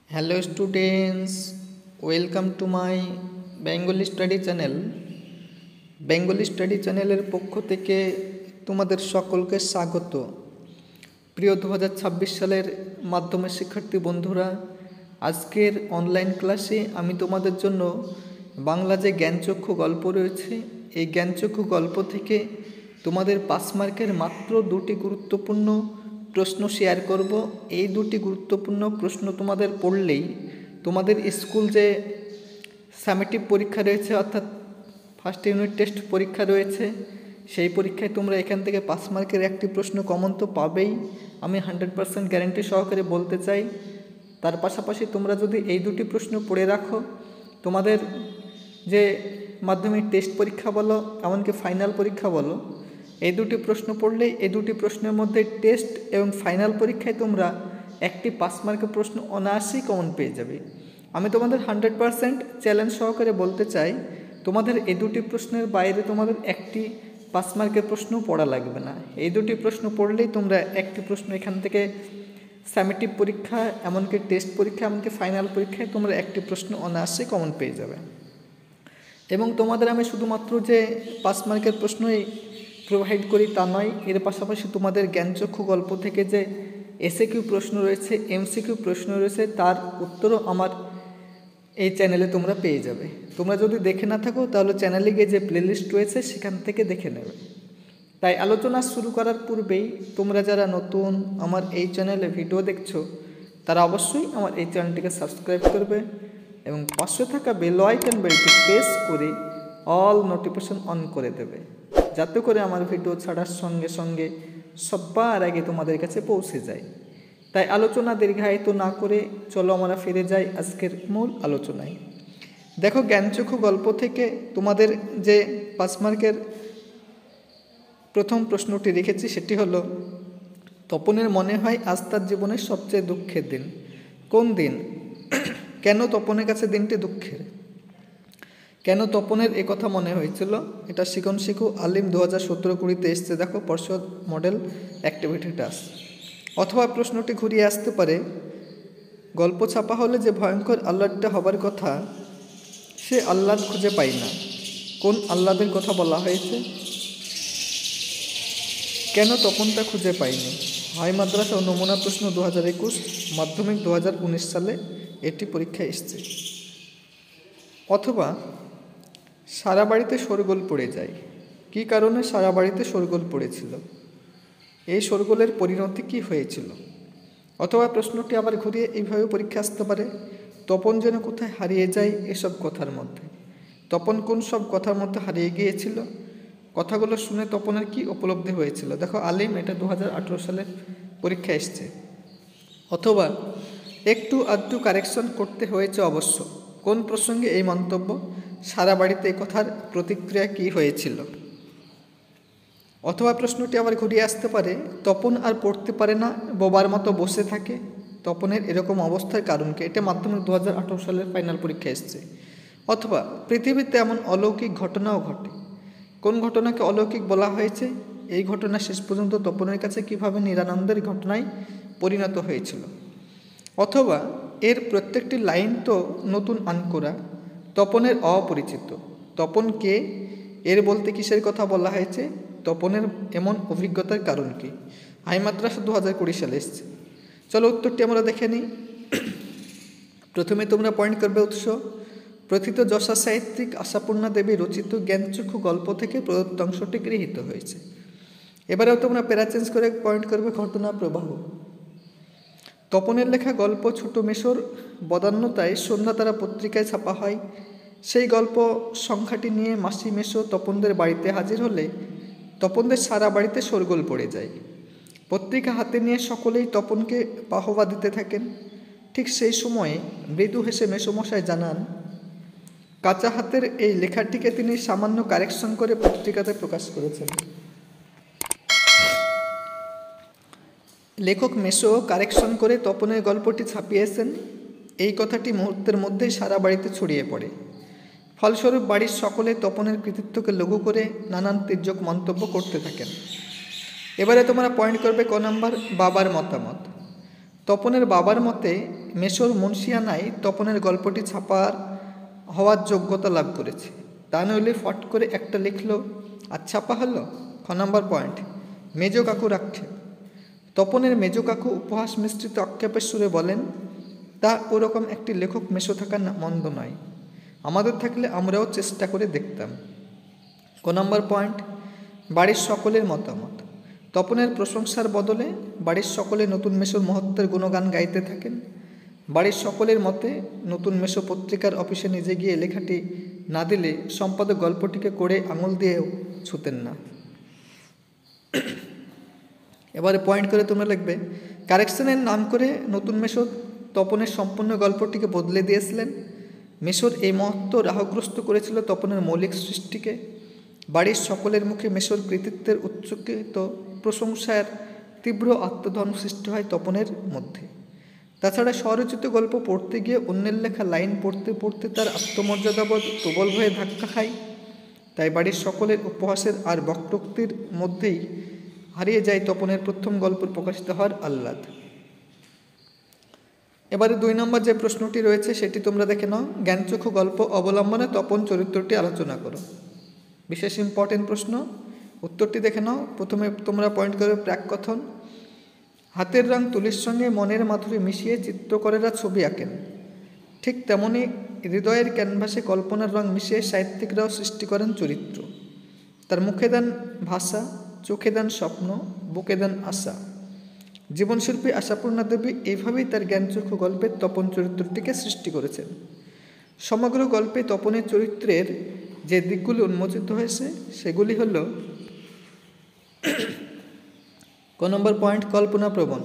Hello students, welcome to my Bengali study channel. Bengali study চ্যানেলের পক্ষ থেকে তোমাদের সকলকে স্বাগত। প্রিয় 2026 সালের মাধ্যমিক শিক্ষার্থী বন্ধুরা, আজকের অনলাইন ক্লাসে আমি তোমাদের জন্য বাংলা যে জ্ঞানচক্ষু গল্প রয়েছে, এই জ্ঞানচক্ষু গল্প থেকে তোমাদের 5 মার্কের মাত্র 2টি গুরুত্বপূর্ণ প্রশ্ন শেয়ার করব। এই 2টি গুরুত্বপূর্ণ প্রশ্ন তোমাদের পড়লেই তোমাদের স্কুল যে সামেটিভ পরীক্ষা রয়েছে, অর্থাৎ ফার্স্ট ইউনিট টেস্ট পরীক্ষা রয়েছে, সেই পরীক্ষায় তোমরা এখান থেকে 5 মার্কের একটি প্রশ্ন কমন তো পাবেই, আমি 100% গ্যারান্টি সহকারে বলতে চাই। তার পাশাপাশি তোমরা যদি এই 2টি প্রশ্ন পড়ে রাখো, তোমাদের যে মাধ্যমিক টেস্ট পরীক্ষা বলো, এমনকি ফাইনাল পরীক্ষা বলো, এই 2টি প্রশ্ন পড়লেই এই 2টি প্রশ্নের মধ্যে টেস্ট এবং ফাইনাল পরীক্ষায় তোমরা একটি 5 মার্কের প্রশ্ন অনায়াসেই কমন পেয়ে যাবে। আমি তোমাদের 100% চ্যালেঞ্জ সহকারে বলতে চাই, তোমাদের এই 2টি প্রশ্নের বাইরে তোমাদের একটি 5 মার্কের প্রশ্নও পড়া লাগবে না। এই 2টি প্রশ্ন পড়লেই তোমরা একটি প্রশ্ন এখান থেকে সামেটিভ পরীক্ষা, এমনকি টেস্ট পরীক্ষা, এমনকি ফাইনাল পরীক্ষায় তোমরা একটি প্রশ্ন অনায়াসে কমন পেয়ে যাবে। এবং তোমাদের আমি শুধুমাত্র যে 5 মার্কের প্রশ্নই প্রোভাইড করি তা নয়, এর পাশাপাশি তোমাদের জ্ঞানচক্ষু গল্প থেকে যে এসএকিউ প্রশ্ন রয়েছে, এমসিকিউ প্রশ্ন রয়েছে, তার উত্তরও আমার এই চ্যানেলে তোমরা পেয়ে যাবে। তোমরা যদি দেখে না থাকো তাহলে চ্যানেলে গিয়ে যে প্লেলিস্ট রয়েছে সেখান থেকে দেখে নেবে। তাই আলোচনা শুরু করার পূর্বেই তোমরা যারা নতুন আমার এই চ্যানেলে ভিডিও দেখছো, তারা অবশ্যই আমার এই চ্যানেলটিকে সাবস্ক্রাইব করবে এবং পাশে থাকা বেল আইকন বেলটি প্রেস করে অল নোটিফিকেশন অন করে দেবে, যাতে করে আমার ভিডিও ছাড়ার সঙ্গে সঙ্গে সবার আগে তোমাদের কাছে পৌঁছে যায়। তাই আলোচনা দীর্ঘায়িত না করে চলো আমরা ফিরে যাই আজকের মূল আলোচনায়। দেখো, জ্ঞানচক্ষু গল্প থেকে তোমাদের যে 5 মার্কের প্রথম প্রশ্নটি রেখেছি সেটি হলো, তপনের মনে হয় আজ তার জীবনের সবচেয়ে দুঃখের দিন। কোন দিন? কেন তপনের কাছে দিনটি দুঃখের? কেন তপনের কথা মনে হয়েছিল? এটা শিখন শিখু আলিম 2017-20 এসছে। দেখো, পর্ষদ মডেল অ্যাক্টিভিটি টাস্ক। অথবা প্রশ্নটি ঘুরিয়ে আসতে পারে, গল্প ছাপা হলে যে ভয়ঙ্কর আহ্লাদটা হবার কথা, সে আহ্লাদ খুঁজে পাই না। কোন আহ্লাদের কথা বলা হয়েছে? কেন তপন তা খুঁজে পাইনি? হাই মাদ্রাসা ও নমুনা প্রশ্ন 2021, মাধ্যমিক 2019 সালে এটি পরীক্ষায় এসছে। অথবা সারা বাড়িতে শোরগোল পড়ে যায়। কী কারণে সারা বাড়িতে শোরগোল পড়েছিল? এই শোরগোলের পরিণতি কী হয়েছিল? অথবা প্রশ্নটি আবার ঘুরিয়ে এইভাবে পরীক্ষা আসতে পারে, তপন যেন কোথায় হারিয়ে যায় এসব কথার মধ্যে। তপন কোন সব কথার মধ্যে হারিয়ে গিয়েছিল? কথাগুলো শুনে তপনের কি উপলব্ধি হয়েছিল? দেখো, আলিম এটা 2018 সালের পরীক্ষা এসছে। অথবা একটু আধটু কারেকশন করতে হয়েছে অবশ্য। কোন প্রসঙ্গে এই মন্তব্য? সারা বাড়িতে এই কথার প্রতিক্রিয়া কী হয়েছিল? অথবা প্রশ্নটি আবার ঘুরিয়ে আসতে পারে, তপন আর পড়তে পারে না, বোবার মতো বসে থাকে। তপনের এরকম অবস্থার কারণ কি? এটা মাধ্যমিক 2018 সালের ফাইনাল পরীক্ষা এসছে। অথবা পৃথিবীতে এমন অলৌকিক ঘটনাও ঘটে। কোন ঘটনাকে অলৌকিক বলা হয়েছে? এই ঘটনা শেষ পর্যন্ত তপনের কাছে কিভাবে নিরানন্দের ঘটনায় পরিণত হয়েছিল। অথবা এর প্রত্যেকটি লাইন তো নতুন আনকোরা, তপনের অপরিচিত। তপন কে? এর বলতে কিসের কথা বলা হয়েছে? তপনের এমন অভিজ্ঞতার কারণ কি? হাই মাদ্রাসা 2020 সালে এসছে। চলো উত্তরটি আমরা দেখে নিই। প্রথমে তোমরা পয়েন্ট করবে উৎস। প্রথিত যশা সাহিত্যিক আশাপূর্ণা দেবী রচিত জ্ঞানচক্ষু গল্প থেকে প্রদত্ত অংশটি গৃহীত হয়েছে। এবারেও তোমরা প্যারা চেঞ্জ করে পয়েন্ট করবে ঘটনা প্রবাহ। তপনের লেখা গল্প ছোট মেশোর বদান্যতায় সন্ধ্যাতারা পত্রিকায় ছাপা হয়। সেই গল্প সংখ্যাটি নিয়ে মাসি মেশো তপনদের বাড়িতে হাজির হলে তপনদের সারা বাড়িতে শোরগোল পড়ে যায়। পত্রিকা হাতে নিয়ে সকলেই তপনকে বাহবা দিতে থাকেন। ঠিক সেই সময়ে মৃদু হেসে মেসোমশাই জানান, কাঁচা হাতের এই লেখাটিকে তিনি সামান্য কারেকশন করে পত্রিকাতে প্রকাশ করেছেন। লেখক মেসো কারেকশন করে তপনের গল্পটি ছাপিয়েছেন। এই কথাটি মুহূর্তের মধ্যেই সারা বাড়িতে ছড়িয়ে পড়ে। ফলস্বরূপ বাড়ির সকলে তপনের কৃতিত্বকে লঘু করে নানান তির্যক মন্তব্য করতে থাকেন। এবারে তোমরা পয়েন্ট করবে ক নাম্বার, বাবার মতামত। তপনের বাবার মতে মেশোর মুন্সিয়ানায় তপনের গল্পটি ছাপার হওয়ার যোগ্যতা লাভ করেছে, তা নইলে ফট করে একটা লিখল আর ছাপা হলো। খ নম্বর পয়েন্ট, মেজো কাকুর আক্ষেপ। তপনের মেজো কাকু উপহাস মিশ্রিত আক্ষেপের সুরে বলেন, তা ওরকম একটি লেখক মেশো থাকা মন্দ নয়, আমাদের থাকলে আমরাও চেষ্টা করে দেখতাম। ক নম্বর পয়েন্ট, বাড়ির সকলের মতামত। তপনের প্রশংসার বদলে বাড়ির সকলে নতুন মেশোর মহত্বের গুণগান গাইতে থাকেন। বাড়ির সকলের মতে নতুন মেশো পত্রিকার অফিসে নিজে গিয়ে লেখাটি না দিলে সম্পাদক গল্পটিকে করে আঙুল দিয়েও ছুতেন না। এবারে পয়েন্ট করে তোমরা লিখবে, কারেকশনের নাম করে নতুন মেশো তপনের সম্পূর্ণ গল্পটিকে বদলে দিয়েছিলেন। মেশোর এই মহত্ব রাহগ্রস্ত করেছিল তপনের মৌলিক সৃষ্টিকে। বাড়ির সকলের মুখে মেশোর কৃতিত্বের উচ্চকিত প্রশংসার তীব্র আত্মধন সৃষ্টি হয় তপনের মধ্যে। তাছাড়া স্বরচিত গল্প পড়তে গিয়ে অন্যের লেখা লাইন পড়তে পড়তে তার আত্মমর্যাদাবোধ প্রবল হয়ে ধাক্কা খায়। তাই বাড়ির সকলের উপহাসের আর বক্তৃতির মধ্যেই হারিয়ে যায় তপনের প্রথম গল্প প্রকাশিত হওয়ার আহ্লাদ। এবারে 2 নম্বর যে প্রশ্নটি রয়েছে সেটি তোমরা দেখে নাও। জ্ঞানচক্ষু গল্প অবলম্বনে তপন চরিত্রটি আলোচনা করো। বিশেষ ইম্পর্টেন্ট প্রশ্ন, উত্তরটি দেখে নাও। প্রথমে তোমরা পয়েন্ট করবে প্রাককথন। হাতের রং তুলির সঙ্গে মনের মাধুরী মিশিয়ে চিত্রকরেরা ছবি আঁকেন, ঠিক তেমনি হৃদয়ের ক্যানভাসে কল্পনার রং মিশিয়ে সাহিত্যিকরাও সৃষ্টি করেন চরিত্র। তার মুখে দেন ভাষা, চোখে দেন স্বপ্ন, বুকে দেন আশা। জীবনশিল্পী আশাপূর্ণা দেবী এইভাবেই তার জ্ঞানচক্ষু গল্পের তপন চরিত্রটিকে সৃষ্টি করেছেন। সমগ্র গল্পে তপনের চরিত্রের যে দিকগুলি উন্মোচিত হয়েছে সেগুলি হল: ক নম্বর পয়েন্ট, কল্পনা প্রবণ।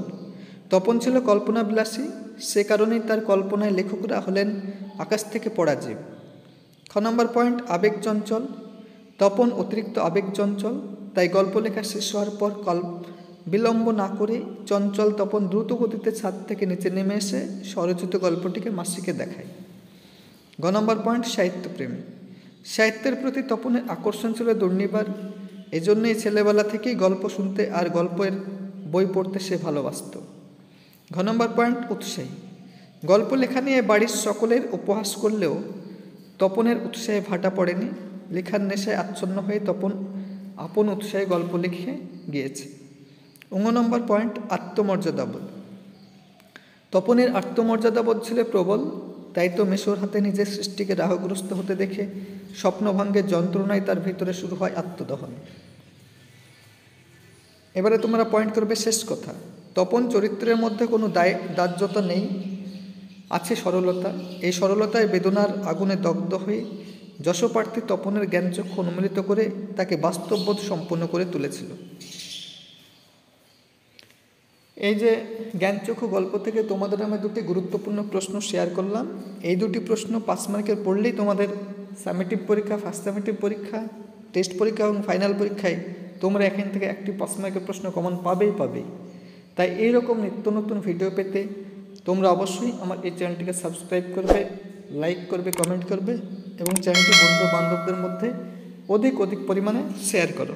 তপন ছিল কল্পনাবিলাসী, সে কারণেই তার কল্পনায় লেখকরা হলেন আকাশ থেকে পড়া জীব। খ নম্বর পয়েন্ট, আবেগ চঞ্চল। তপন অতিরিক্ত আবেগ চঞ্চল, তাই গল্প লেখা শেষ হওয়ার পর বিলম্ব না করে চঞ্চল তপন দ্রুত গতিতে ছাদ থেকে নিচে নেমে এসে স্বরচিত গল্পটিকে মাসিকে দেখায়। গ নম্বর পয়েন্ট, সাহিত্যপ্রেমী। সাহিত্যের প্রতি তপনের আকর্ষণ ছিল দুর্নিবার, এজন্যই ছেলেবেলা থেকেই গল্প শুনতে আর গল্পের বই পড়তে সে ভালোবাসত। ঘ নম্বর পয়েন্ট, উৎসাহী। গল্প লেখা নিয়ে বাড়ির সকলের উপহাস করলেও তপনের উৎসাহে ভাটা পড়েনি। লেখার নেশায় আচ্ছন্ন হয়ে তপন আপন উৎসাহে গল্প লিখে গিয়েছে। ঙ নম্বর পয়েন্ট, আত্মমর্যাদাবোধ। তপনের আত্মমর্যাদাবোধ ছিল প্রবল, তাই তো মেশোর হাতে নিজের সৃষ্টিকে রাহগ্রস্ত হতে দেখে স্বপ্নভঙ্গের যন্ত্রণায় তার ভিতরে শুরু হয় আত্মদহন। এবারে তোমরা পয়েন্ট করবে শেষ কথা। তপন চরিত্রের মধ্যে কোনো দাহ্যতা নেই, আছে সরলতা। এই সরলতায় বেদনার আগুনে দগ্ধ হয়ে যশোপ্রার্থী তপনের জ্ঞানচক্ষু উন্মীলিত করে তাকে বাস্তববোধ সম্পন্ন করে তুলেছিল। এই যে জ্ঞানচক্ষু গল্প থেকে তোমাদের আমি 2টি গুরুত্বপূর্ণ প্রশ্ন শেয়ার করলাম। এই 2টি প্রশ্ন 5 মার্কের পড়লেই তোমাদের সামেটিভ পরীক্ষা, ফার্স্ট সামেটিভ পরীক্ষা, টেস্ট পরীক্ষা এবং ফাইনাল পরীক্ষায় তোমরা এখান থেকে একটি 5 মার্কের প্রশ্ন কমন পাবেই। তাই এইরকম নিত্য নতুন ভিডিও পেতে তোমরা অবশ্যই আমার এই চ্যানেলটিকে সাবস্ক্রাইব করবে, লাইক করবে, কমেন্ট করবে এবং চ্যানেলটি বন্ধু বান্ধবদের মধ্যে অধিক পরিমাণে শেয়ার করো।